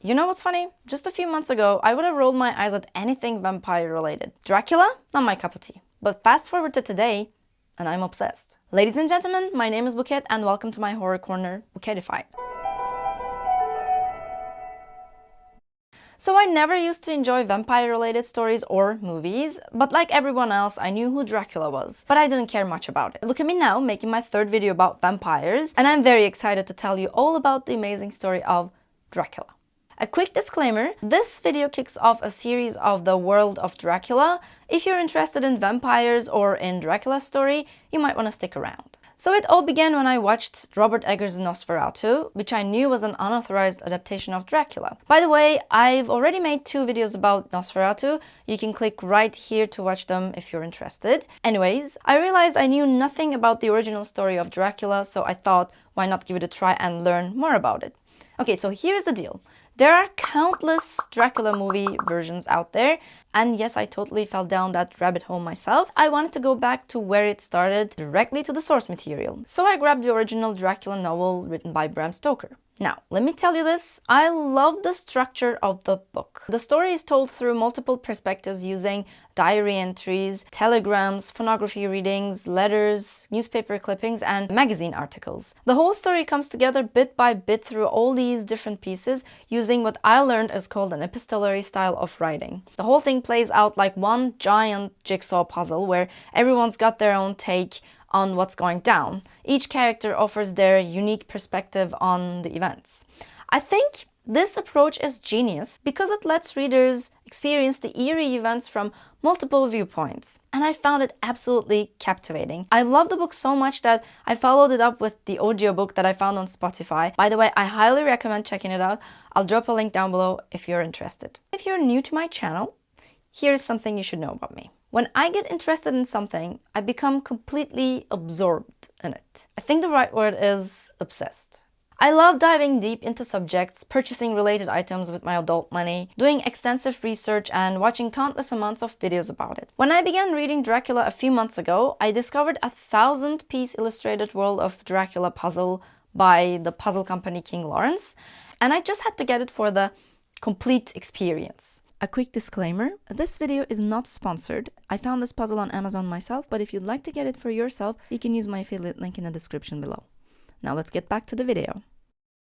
You know what's funny? Just a few months ago, I would have rolled my eyes at anything vampire related. Dracula? Not my cup of tea. But fast forward to today, and I'm obsessed. Ladies and gentlemen, my name is Buket and welcome to my horror corner, Buketified. So I never used to enjoy vampire-related stories or movies, but like everyone else, I knew who Dracula was, but I didn't care much about it. Look at me now, making my third video about vampires, and I'm very excited to tell you all about the amazing story of Dracula. A quick disclaimer, this video kicks off a series of the World of Dracula. If you're interested in vampires or in Dracula's story, you might want to stick around. So it all began when I watched Robert Eggers' Nosferatu, which I knew was an unauthorized adaptation of Dracula. By the way, I've already made 2 videos about Nosferatu. You can click right here to watch them if you're interested. Anyways, I realized I knew nothing about the original story of Dracula, so I thought, why not give it a try and learn more about it? Okay, so here's the deal. There are countless Dracula movie versions out there, and yes, I totally fell down that rabbit hole myself. I wanted to go back to where it started, directly to the source material. So I grabbed the original Dracula novel written by Bram Stoker. Now, let me tell you this, I love the structure of the book. The story is told through multiple perspectives using diary entries, telegrams, phonography readings, letters, newspaper clippings, and magazine articles. The whole story comes together bit by bit through all these different pieces using what I learned is called an epistolary style of writing. The whole thing plays out like one giant jigsaw puzzle where everyone's got their own take on what's going down. Each character offers their unique perspective on the events. I think this approach is genius because it lets readers experience the eerie events from multiple viewpoints, and I found it absolutely captivating. I love the book so much that I followed it up with the audiobook that I found on Spotify. By the way, I highly recommend checking it out. I'll drop a link down below if you're interested. If you're new to my channel, here's something you should know about me. When I get interested in something, I become completely absorbed in it. I think the right word is obsessed. I love diving deep into subjects, purchasing related items with my adult money, doing extensive research, and watching countless amounts of videos about it. When I began reading Dracula a few months ago, I discovered a 1,000-piece illustrated World of Dracula puzzle by the puzzle company King Lawrence, and I just had to get it for the complete experience. A quick disclaimer, this video is not sponsored. I found this puzzle on Amazon myself, but if you'd like to get it for yourself, you can use my affiliate link in the description below. Now let's get back to the video.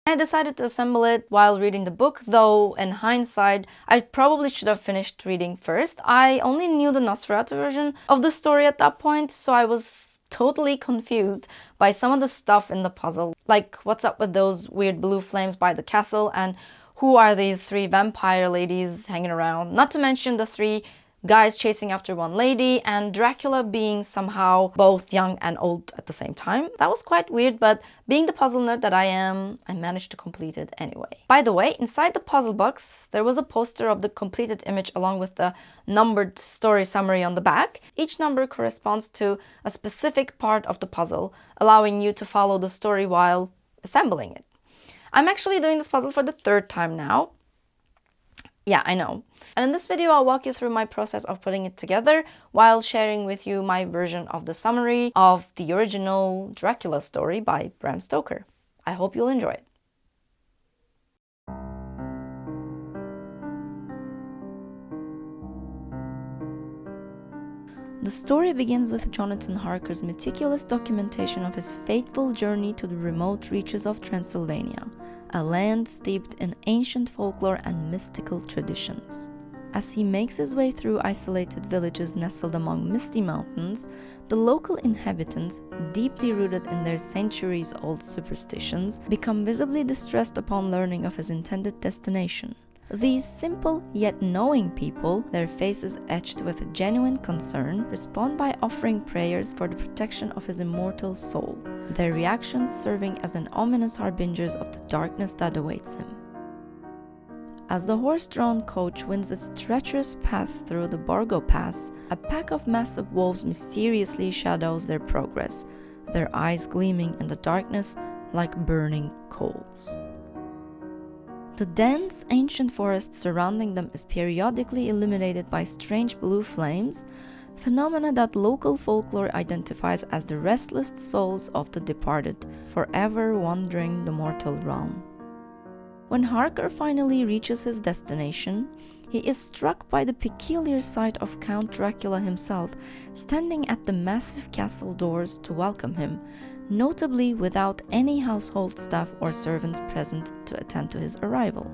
I decided to assemble it while reading the book, though in hindsight, I probably should have finished reading first. I only knew the Nosferatu version of the story at that point, so I was totally confused by some of the stuff in the puzzle. Like, what's up with those weird blue flames by the castle, and who are these 3 vampire ladies hanging around? Not to mention the 3 guys chasing after one lady, and Dracula being somehow both young and old at the same time. That was quite weird, but being the puzzle nerd that I am, I managed to complete it anyway. By the way, inside the puzzle box, there was a poster of the completed image along with the numbered story summary on the back. Each number corresponds to a specific part of the puzzle, allowing you to follow the story while assembling it. I'm actually doing this puzzle for the 3rd time now. Yeah, I know. And in this video, I'll walk you through my process of putting it together while sharing with you my version of the summary of the original Dracula story by Bram Stoker. I hope you'll enjoy it. The story begins with Jonathan Harker's meticulous documentation of his fateful journey to the remote reaches of Transylvania, a land steeped in ancient folklore and mystical traditions. As he makes his way through isolated villages nestled among misty mountains, the local inhabitants, deeply rooted in their centuries-old superstitions, become visibly distressed upon learning of his intended destination. These simple yet knowing people, their faces etched with genuine concern, respond by offering prayers for the protection of his immortal soul, their reactions serving as an ominous harbingers of the darkness that awaits him. As the horse-drawn coach winds its treacherous path through the Borgo Pass, a pack of massive wolves mysteriously shadows their progress, their eyes gleaming in the darkness like burning coals. The dense, ancient forest surrounding them is periodically illuminated by strange blue flames, phenomena that local folklore identifies as the restless souls of the departed, forever wandering the mortal realm. When Harker finally reaches his destination, he is struck by the peculiar sight of Count Dracula himself standing at the massive castle doors to welcome him, notably without any household staff or servants present to attend to his arrival.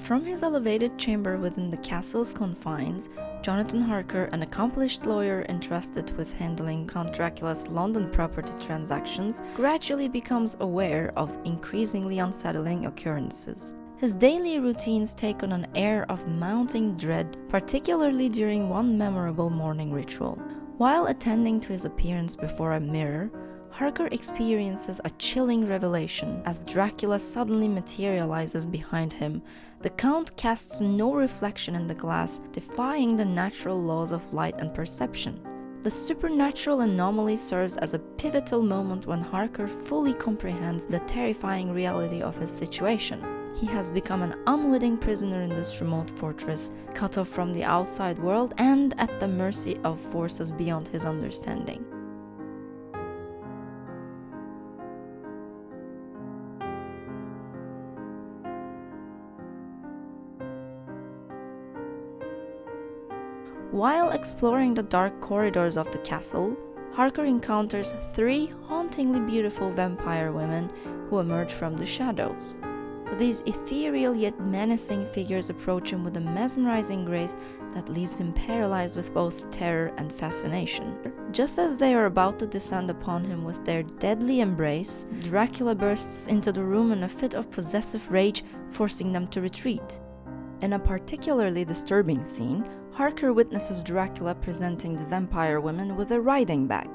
From his elevated chamber within the castle's confines, Jonathan Harker, an accomplished lawyer entrusted with handling Count Dracula's London property transactions, gradually becomes aware of increasingly unsettling occurrences. His daily routines take on an air of mounting dread, particularly during one memorable morning ritual. While attending to his appearance before a mirror, Harker experiences a chilling revelation as Dracula suddenly materializes behind him. The Count casts no reflection in the glass, defying the natural laws of light and perception. The supernatural anomaly serves as a pivotal moment when Harker fully comprehends the terrifying reality of his situation. He has become an unwitting prisoner in this remote fortress, cut off from the outside world and at the mercy of forces beyond his understanding. While exploring the dark corridors of the castle, Harker encounters 3 hauntingly beautiful vampire women who emerge from the shadows. These ethereal yet menacing figures approach him with a mesmerizing grace that leaves him paralyzed with both terror and fascination. Just as they are about to descend upon him with their deadly embrace, Dracula bursts into the room in a fit of possessive rage, forcing them to retreat. In a particularly disturbing scene, Harker witnesses Dracula presenting the vampire women with a riding bag,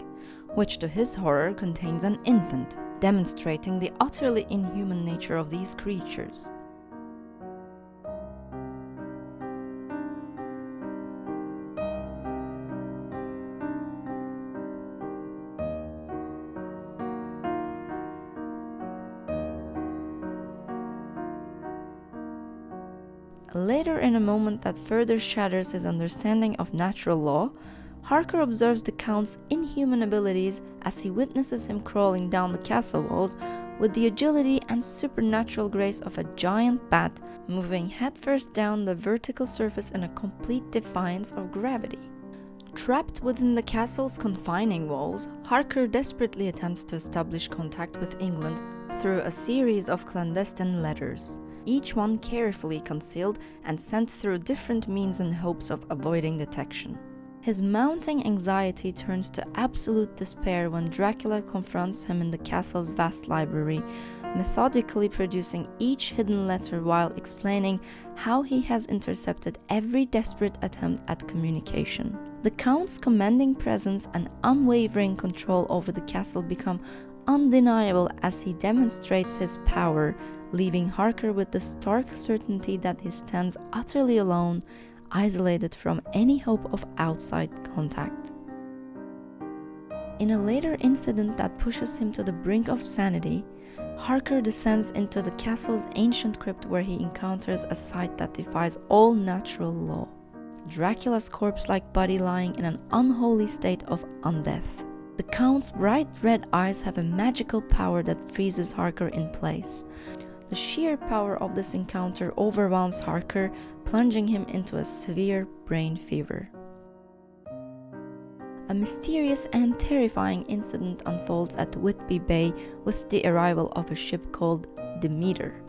which to his horror contains an infant, demonstrating the utterly inhuman nature of these creatures. Later, in a moment that further shatters his understanding of natural law, Harker observes the Count's inhuman abilities as he witnesses him crawling down the castle walls with the agility and supernatural grace of a giant bat, moving headfirst down the vertical surface in a complete defiance of gravity. Trapped within the castle's confining walls, Harker desperately attempts to establish contact with England through a series of clandestine letters, each one carefully concealed and sent through different means in hopes of avoiding detection. His mounting anxiety turns to absolute despair when Dracula confronts him in the castle's vast library, methodically producing each hidden letter while explaining how he has intercepted every desperate attempt at communication. The Count's commanding presence and unwavering control over the castle become undeniable as he demonstrates his power, leaving Harker with the stark certainty that he stands utterly alone, isolated from any hope of outside contact. In a later incident that pushes him to the brink of sanity, Harker descends into the castle's ancient crypt where he encounters a sight that defies all natural law: Dracula's corpse-like body lying in an unholy state of undeath. The Count's bright red eyes have a magical power that freezes Harker in place. The sheer power of this encounter overwhelms Harker, plunging him into a severe brain fever. A mysterious and terrifying incident unfolds at Whitby Bay with the arrival of a ship called Demeter.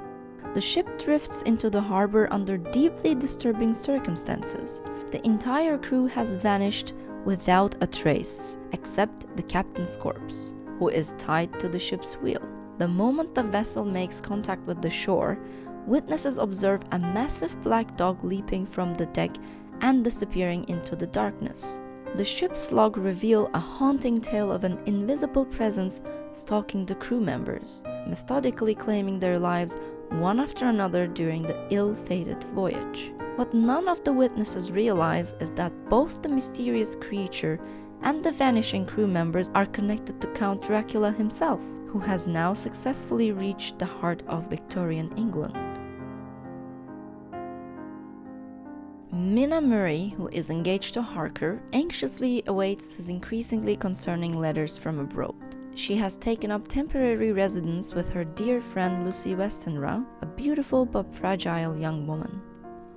The ship drifts into the harbor under deeply disturbing circumstances. The entire crew has vanished without a trace, except the captain's corpse, who is tied to the ship's wheel. The moment the vessel makes contact with the shore, witnesses observe a massive black dog leaping from the deck and disappearing into the darkness. The ship's log reveals a haunting tale of an invisible presence stalking the crew members, methodically claiming their lives one after another during the ill-fated voyage. What none of the witnesses realize is that both the mysterious creature and the vanishing crew members are connected to Count Dracula himself, who has now successfully reached the heart of Victorian England. Minna Murray, who is engaged to Harker, anxiously awaits his increasingly concerning letters from abroad. she has taken up temporary residence with her dear friend Lucy Westenra, a beautiful but fragile young woman.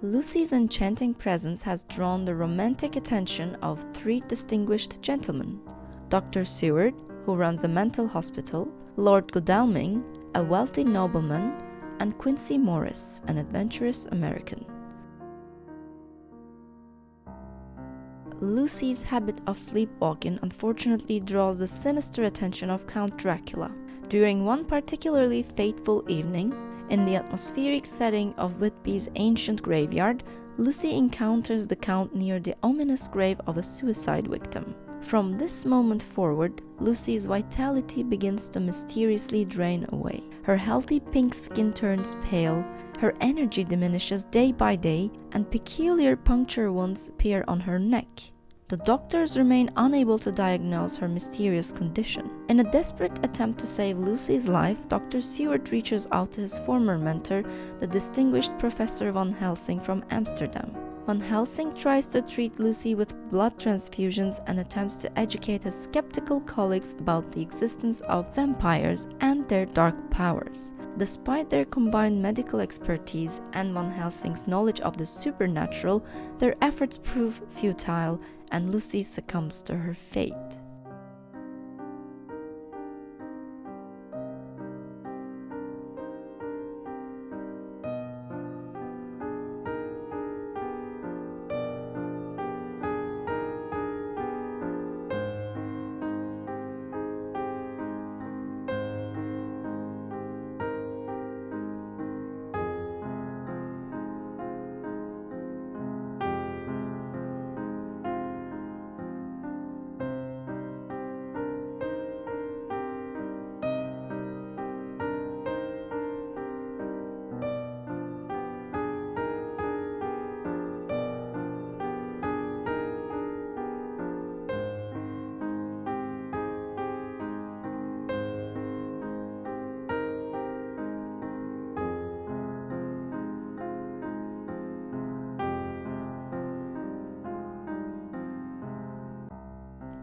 Lucy's enchanting presence has drawn the romantic attention of 3 distinguished gentlemen: Dr. Seward, who runs a mental hospital, Lord Godalming, a wealthy nobleman, and Quincy Morris, an adventurous American. Lucy's habit of sleepwalking unfortunately draws the sinister attention of Count Dracula. During one particularly fateful evening, in the atmospheric setting of Whitby's ancient graveyard, Lucy encounters the Count near the ominous grave of a suicide victim. From this moment forward, Lucy's vitality begins to mysteriously drain away. Her healthy pink skin turns pale, her energy diminishes day by day, and peculiar puncture wounds appear on her neck. The doctors remain unable to diagnose her mysterious condition. In a desperate attempt to save Lucy's life, Dr. Seward reaches out to his former mentor, the distinguished Professor Van Helsing from Amsterdam. Van Helsing tries to treat Lucy with blood transfusions and attempts to educate his skeptical colleagues about the existence of vampires and their dark powers. Despite their combined medical expertise and Van Helsing's knowledge of the supernatural, their efforts prove futile and Lucy succumbs to her fate.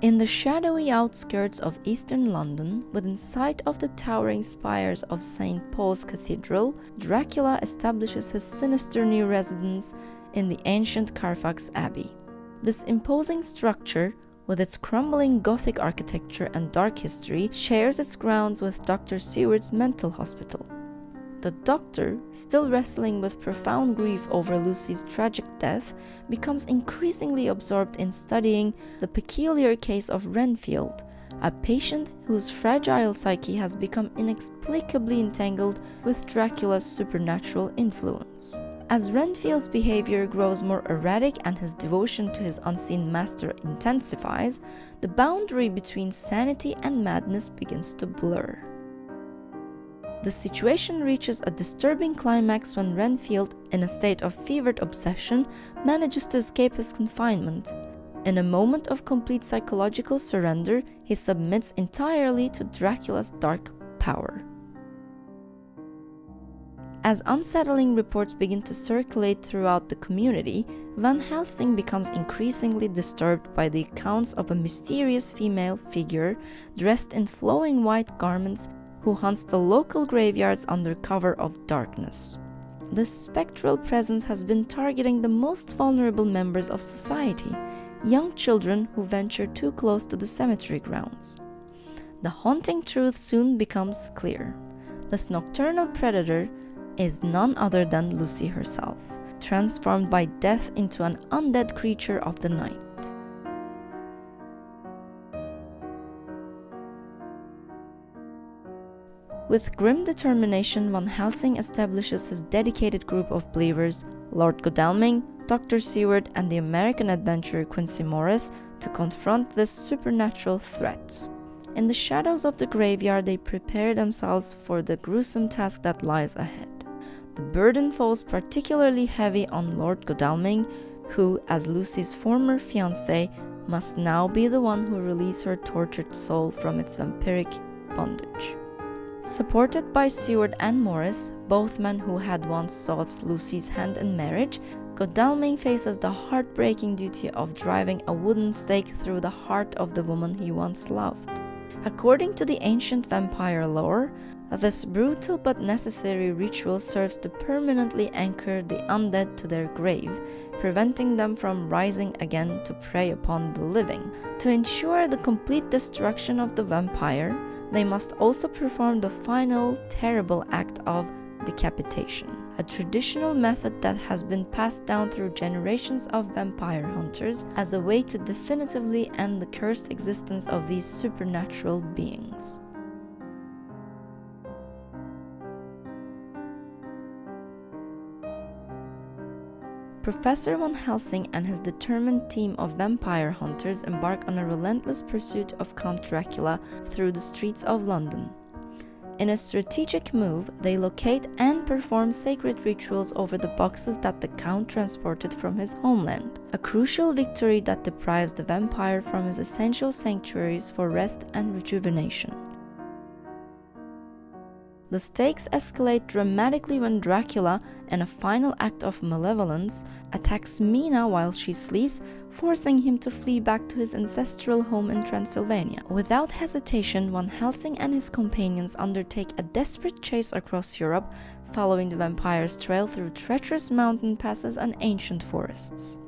In the shadowy outskirts of eastern London, within sight of the towering spires of St. Paul's Cathedral, Dracula establishes his sinister new residence in the ancient Carfax Abbey. This imposing structure, with its crumbling Gothic architecture and dark history, shares its grounds with Dr. Seward's mental hospital. The doctor, still wrestling with profound grief over Lucy's tragic death, becomes increasingly absorbed in studying the peculiar case of Renfield, a patient whose fragile psyche has become inexplicably entangled with Dracula's supernatural influence. As Renfield's behavior grows more erratic and his devotion to his unseen master intensifies, the boundary between sanity and madness begins to blur. The situation reaches a disturbing climax when Renfield, in a state of fevered obsession, manages to escape his confinement. In a moment of complete psychological surrender, he submits entirely to Dracula's dark power. As unsettling reports begin to circulate throughout the community, Van Helsing becomes increasingly disturbed by the accounts of a mysterious female figure dressed in flowing white garments who haunts the local graveyards under cover of darkness. This spectral presence has been targeting the most vulnerable members of society, young children who venture too close to the cemetery grounds. The haunting truth soon becomes clear. This nocturnal predator is none other than Lucy herself, transformed by death into an undead creature of the night. With grim determination, Van Helsing establishes his dedicated group of believers, Lord Godalming, Dr. Seward, and the American adventurer Quincy Morris, to confront this supernatural threat. In the shadows of the graveyard, they prepare themselves for the gruesome task that lies ahead. The burden falls particularly heavy on Lord Godalming, who, as Lucy's former fiancé, must now be the one who release her tortured soul from its vampiric bondage. Supported by Seward and Morris, both men who had once sought Lucy's hand in marriage, Godalming faces the heartbreaking duty of driving a wooden stake through the heart of the woman he once loved. According to the ancient vampire lore, this brutal but necessary ritual serves to permanently anchor the undead to their grave, preventing them from rising again to prey upon the living. To ensure the complete destruction of the vampire, they must also perform the final terrible act of decapitation, a traditional method that has been passed down through generations of vampire hunters as a way to definitively end the cursed existence of these supernatural beings. Professor Van Helsing and his determined team of vampire hunters embark on a relentless pursuit of Count Dracula through the streets of London. In a strategic move, they locate and perform sacred rituals over the boxes that the Count transported from his homeland, a crucial victory that deprives the vampire from his essential sanctuaries for rest and rejuvenation. The stakes escalate dramatically when Dracula, in a final act of malevolence, attacks Mina while she sleeps, forcing him to flee back to his ancestral home in Transylvania. Without hesitation, Van Helsing and his companions undertake a desperate chase across Europe, following the vampire's trail through treacherous mountain passes and ancient forests.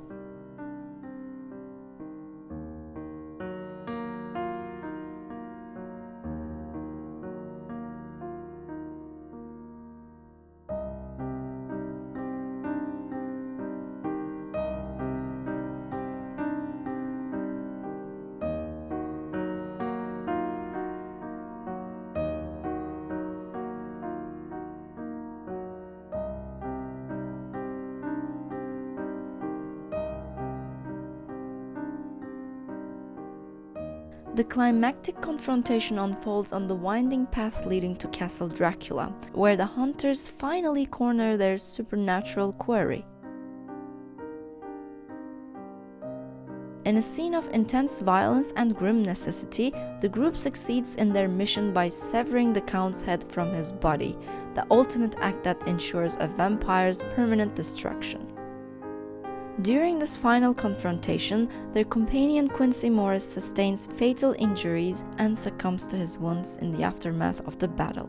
The climactic confrontation unfolds on the winding path leading to Castle Dracula, where the hunters finally corner their supernatural quarry. In a scene of intense violence and grim necessity, the group succeeds in their mission by severing the Count's head from his body, the ultimate act that ensures a vampire's permanent destruction. During this final confrontation, their companion Quincy Morris sustains fatal injuries and succumbs to his wounds in the aftermath of the battle.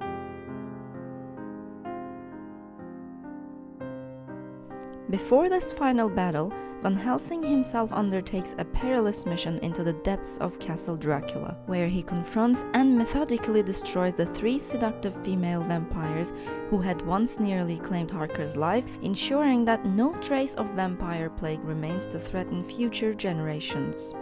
Before this final battle, Van Helsing himself undertakes a perilous mission into the depths of Castle Dracula, where he confronts and methodically destroys the 3 seductive female vampires who had once nearly claimed Harker's life, ensuring that no trace of vampire plague remains to threaten future generations.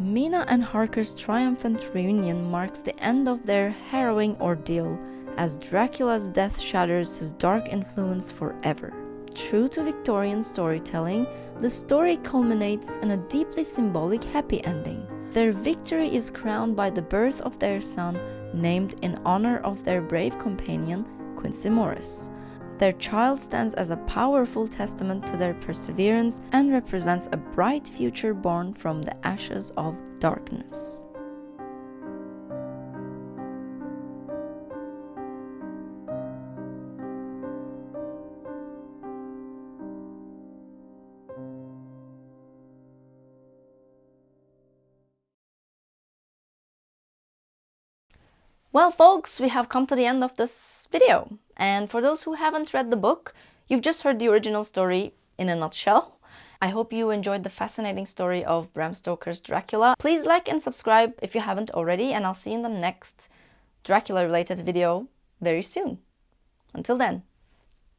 Mina and Harker's triumphant reunion marks the end of their harrowing ordeal, as Dracula's death shatters his dark influence forever. True to Victorian storytelling, the story culminates in a deeply symbolic happy ending. Their victory is crowned by the birth of their son, named in honor of their brave companion, Quincy Morris. Their child stands as a powerful testament to their perseverance and represents a bright future born from the ashes of darkness. Well, folks, we have come to the end of this video. And for those who haven't read the book, you've just heard the original story in a nutshell. I hope you enjoyed the fascinating story of Bram Stoker's Dracula. Please like and subscribe if you haven't already, and I'll see you in the next Dracula-related video very soon. Until then,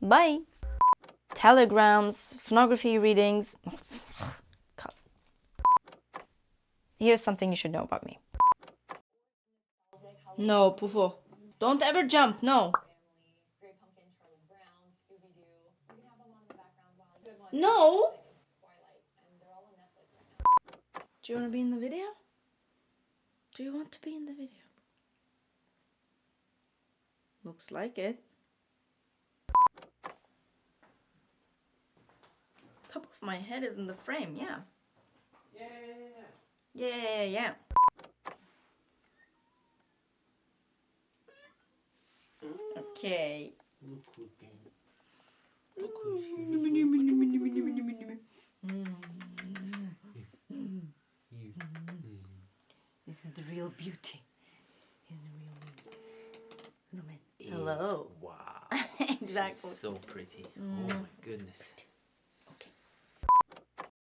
bye! Telegrams, phonography readings. Here's something you should know about me. No, Pufo. Don't ever jump, no. No! Do you want to be in the video? Do you want to be in the video? Looks like it. Top of my head is in the frame, yeah. Yeah. Okay. This is the real beauty. Here's the real beauty. Lumen. Hello. Wow. Exactly. So pretty. Oh my goodness.